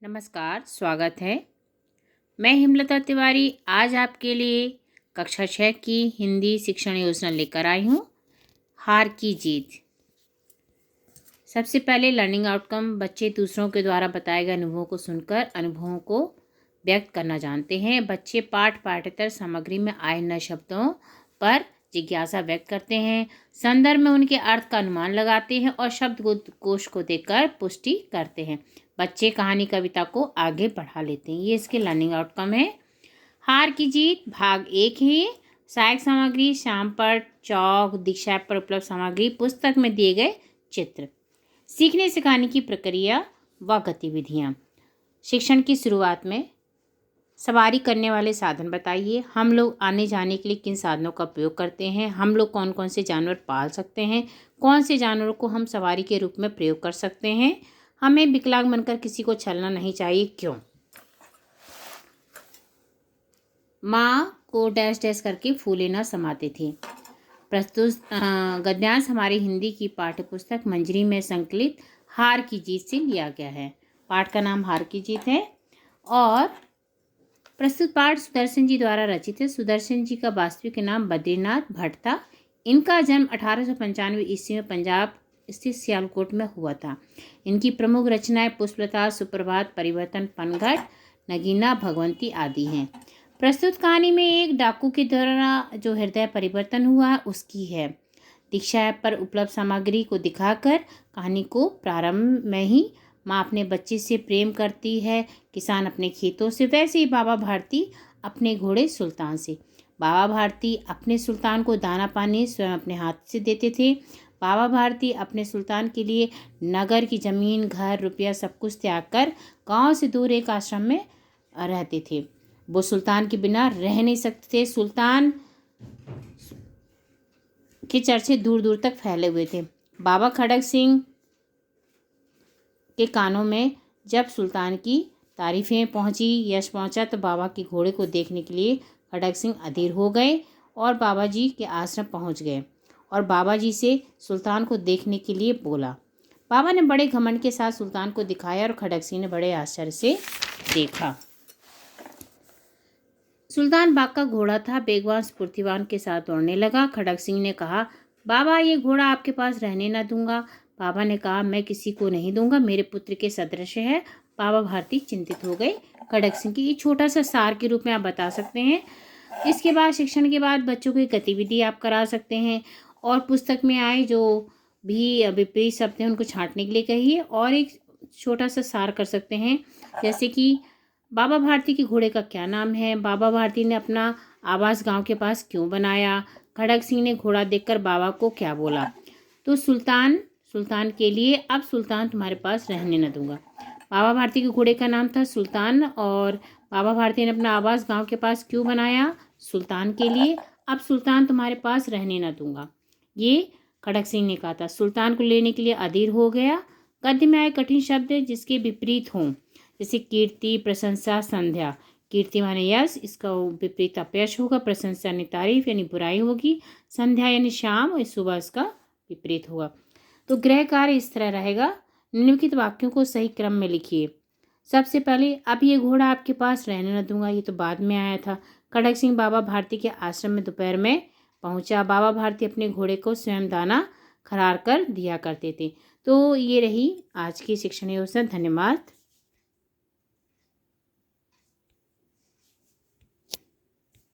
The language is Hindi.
नमस्कार, स्वागत है। मैं हेमलता तिवारी आज आपके लिए कक्षा 6 की हिंदी शिक्षण योजना लेकर आई हूँ, हार की जीत। सबसे पहले लर्निंग आउटकम, बच्चे दूसरों के द्वारा बताए गए अनुभवों को सुनकर अनुभवों को व्यक्त करना जानते हैं। बच्चे पाठ्येतर सामग्री में आए नए शब्दों पर जिज्ञासा व्यक्त करते हैं, संदर्भ में उनके अर्थ का अनुमान लगाते हैं और शब्दकोश को देखकर पुष्टि करते हैं। बच्चे कहानी कविता को आगे बढ़ा लेते हैं। ये इसके लर्निंग आउटकम है। हार की जीत भाग 1 है। सहायक सामग्री, श्यामपट्ट, चौक, दीक्षा ऐप पर उपलब्ध सामग्री, पुस्तक में दिए गए चित्र, सीखने सिखाने की प्रक्रिया व गतिविधियाँ। शिक्षण की शुरुआत में सवारी करने वाले साधन बताइए। हम लोग आने जाने के लिए किन साधनों का प्रयोग करते हैं? हम लोग कौन कौन से जानवर पाल सकते हैं? कौन से जानवरों को हम सवारी के रूप में प्रयोग कर सकते हैं? हमें विकलांग बनकर किसी को छलना नहीं चाहिए, क्यों? माँ को डैश डैश करके फूले न समाते थे। प्रस्तुत गद्यांश हमारी हिंदी की पाठ्यपुस्तक मंजरी में संकलित हार की जीत से लिया गया है। पाठ का नाम हार की जीत है और प्रस्तुत पाठ सुदर्शन जी द्वारा रचित है। सुदर्शन जी का वास्तविक नाम बद्रीनाथ भट्ट था। इनका जन्म 1895 ईस्वी में पंजाब स्थित सियालकोट में हुआ था। इनकी प्रमुख रचनाएं पुष्पलता, सुप्रभात, परिवर्तन, पनघट, नगीना, भगवंती आदि हैं। प्रस्तुत कहानी में एक डाकू के द्वारा जो हृदय परिवर्तन हुआ है उसकी है। दीक्षा ऐप पर उपलब्ध सामग्री को दिखाकर कहानी को प्रारंभ में ही माँ अपने बच्चे से प्रेम करती है, किसान अपने खेतों से, वैसे ही बाबा भारती अपने घोड़े सुल्तान से। बाबा भारती अपने सुल्तान को दाना पानी स्वयं अपने हाथ से देते थे। बाबा भारती अपने सुल्तान के लिए नगर की ज़मीन, घर, रुपया सब कुछ त्याग कर गांव से दूर एक आश्रम में रहते थे। वो सुल्तान के बिना रह नहीं सकते थे। सुल्तान के चर्चे दूर दूर तक फैले हुए थे। बाबा खड़क सिंह के कानों में जब सुल्तान की तारीफ़ें पहुंची, यश पहुंचा, तो बाबा के घोड़े को देखने के लिए खड़क सिंह अधीर हो गए और बाबा जी के आश्रम पहुंच गए और बाबा जी से सुल्तान को देखने के लिए बोला। बाबा ने बड़े घमंड के साथ सुल्तान को दिखाया और खड़क सिंह ने बड़े आश्चर्य से देखा। सुल्तान बाग का घोड़ा था, बेगवान स्फूर्तिवान के साथ दौड़ने लगा। खड़क सिंह ने कहा, बाबा ये घोड़ा आपके पास रहने न दूंगा। बाबा ने कहा, मैं किसी को नहीं दूंगा, मेरे पुत्र के सदृश है। बाबा भारती चिंतित हो गए। खड़क सिंह की ये छोटा सा सार के रूप में आप बता सकते हैं। इसके बाद शिक्षण के बाद बच्चों की गतिविधि आप करा सकते हैं और पुस्तक में आए जो भी विपरीत शब्द हैं उनको छांटने के लिए कहिए और एक छोटा सा सार कर सकते हैं, जैसे कि बाबा भारती के घोड़े का क्या नाम है, बाबा भारती ने अपना आवास गांव के पास क्यों बनाया, खड़क सिंह ने घोड़ा देखकर बाबा को क्या बोला। तो सुल्तान के लिए, अब सुल्तान तुम्हारे पास रहने न दूंगा। बाबा भारती के घोड़े का नाम था सुल्तान और बाबा भारती ने अपना आवास गांव के पास क्यों बनाया, सुल्तान के लिए। अब सुल्तान तुम्हारे पास रहने न दूंगा, ये खड़क सिंह ने कहा था। सुल्तान को लेने के लिए अधीर हो गया। गद्य में आए कठिन शब्द जिसके विपरीत हों, जैसे कीर्ति, प्रशंसा, संध्या। कीर्ति माने यश, इसका विपरीत अपयश होगा। प्रशंसा यानी तारीफ यानी बुराई होगी। संध्या यानी शाम और सुबह इसका विपरीत होगा। तो गृह कार्य इस तरह रहेगा। निम्नलिखित वाक्यों को सही क्रम में लिखिए। सबसे पहले, अब ये घोड़ा आपके पास रहने न दूंगा, ये तो बाद में आया था। खड़क सिंह बाबा भारती के आश्रम में दोपहर में पहुंचा। बाबा भारती अपने घोड़े को स्वयं दाना खरार कर दिया करते थे। तो ये रही आज की शिक्षण योजना। धन्यवाद।